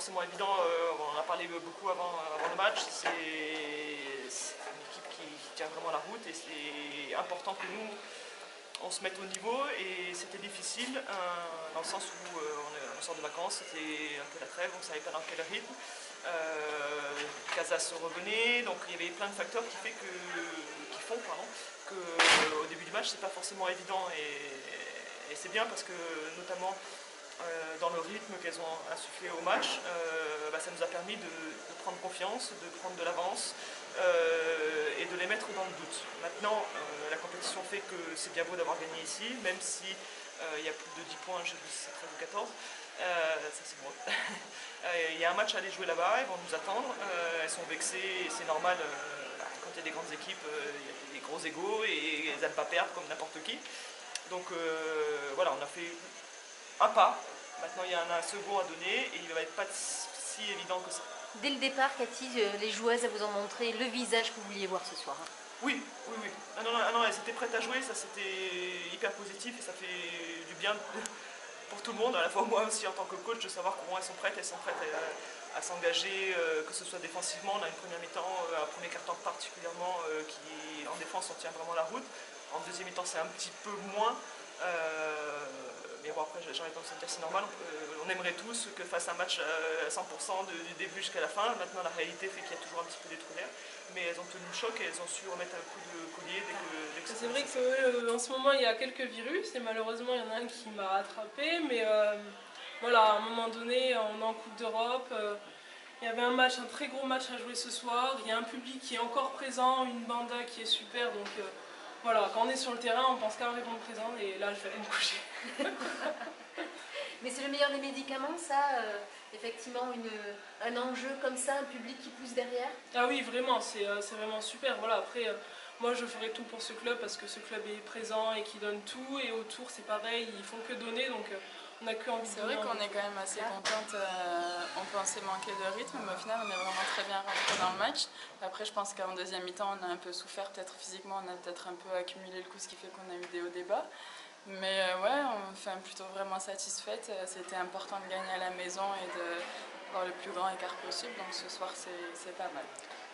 forcément évident, on en a parlé beaucoup avant le match, c'est une équipe qui tient vraiment la route et c'est important que nous on se mette au niveau et c'était difficile dans le sens où on sort de vacances, c'était un peu la trêve, on ne savait pas dans quel rythme. Casas revenait, donc il y avait plein de facteurs qui font qu'au début du match c'est pas forcément évident et c'est bien parce que notamment dans le rythme qu'elles ont insufflé au match, ça nous a permis de prendre confiance, de prendre de l'avance et de les mettre dans le doute. Maintenant, la compétition fait que c'est bien beau d'avoir gagné ici, même si il y a plus de 10 points, je sais plus si c'est 13 ou 14, ça c'est bon. Il y a un match à aller jouer là-bas, ils vont nous attendre, elles sont vexées et c'est normal, quand il y a des grandes équipes, il y a des gros égos et elles n'aiment pas perdre comme n'importe qui. Donc voilà, on a fait un pas. Maintenant, il y en a un second à donner et il ne va être pas si évident que ça. Dès le départ, Cathy, les joueuses vous ont montré le visage que vous vouliez voir ce soir. Oui. Ah non, elles étaient prêtes à jouer, ça c'était hyper positif et ça fait du bien pour tout le monde, à la fois moi aussi en tant que coach, de savoir comment elles sont prêtes à s'engager, que ce soit défensivement. On a une première mi-temps, un premier quart-temps particulièrement, qui en défense on tient vraiment la route. En deuxième mi-temps c'est un petit peu moins. Mais bon, après, j'arrête de me dire c'est normal. On aimerait tous que fasse un match à 100% du début jusqu'à la fin. Maintenant, la réalité fait qu'il y a toujours un petit peu des trous d'air. Mais elles ont tenu le choc et elles ont su remettre un coup de collier dès que c'est vrai qu'en ce moment, il y a quelques virus et malheureusement, il y en a un qui m'a rattrapé. Mais voilà, à un moment donné, on est en Coupe d'Europe. Il y avait un très gros match à jouer ce soir. Il y a un public qui est encore présent, une banda qui est super. Donc voilà, quand on est sur le terrain, on pense qu'à répondre présent et là, je vais aller me coucher. Mais c'est le meilleur des médicaments, ça, effectivement, un enjeu comme ça, un public qui pousse derrière. Ah oui, vraiment, c'est vraiment super. Voilà, après, moi, je ferai tout pour ce club parce que ce club est présent et qui donne tout. Et autour, c'est pareil, ils font que donner, donc on n'a que envie de donner. C'est vrai qu'on est quand même assez contente. On pensait manquer de rythme, mais au final, on est vraiment très bien rentré dans le match. Après, je pense qu'en deuxième mi-temps, on a un peu souffert, peut-être physiquement, on a peut-être un peu accumulé le coup, ce qui fait qu'on a eu des hauts débats. Mais ouais, on fait plutôt vraiment satisfaite. C'était important de gagner à la maison et d'avoir le plus grand écart possible. Donc ce soir, c'est pas mal.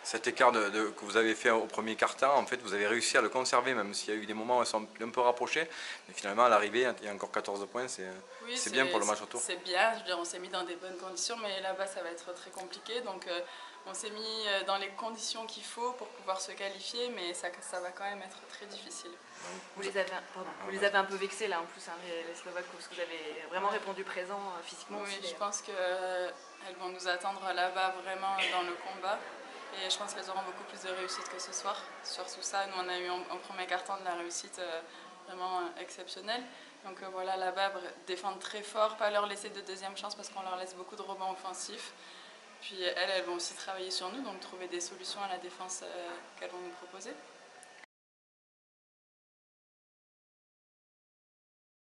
Cet écart que vous avez fait au premier quart-temps, en fait, vous avez réussi à le conserver, même s'il y a eu des moments où elles sont un peu rapprochées. Mais finalement, à l'arrivée, il y a encore 14 points, c'est bien pour le match retour. C'est bien, je veux dire, on s'est mis dans des bonnes conditions, mais là-bas, ça va être très compliqué. Donc on s'est mis dans les conditions qu'il faut pour pouvoir se qualifier, mais ça va quand même être très difficile. Vous les avez un peu vexés là en plus, hein, les Slovaques, parce que vous avez vraiment répondu présent physiquement. Oui, aussi, je pense qu'elles vont nous attendre là-bas vraiment dans le combat. Et je pense qu'elles auront beaucoup plus de réussite que ce soir. Surtout ça, nous on a eu en premier quart-temps de la réussite vraiment exceptionnelle. Donc voilà, là-bas, défendre très fort, pas leur laisser de deuxième chance parce qu'on leur laisse beaucoup de rebonds offensifs. Puis elles vont aussi travailler sur nous, donc trouver des solutions à la défense qu'elles vont nous proposer.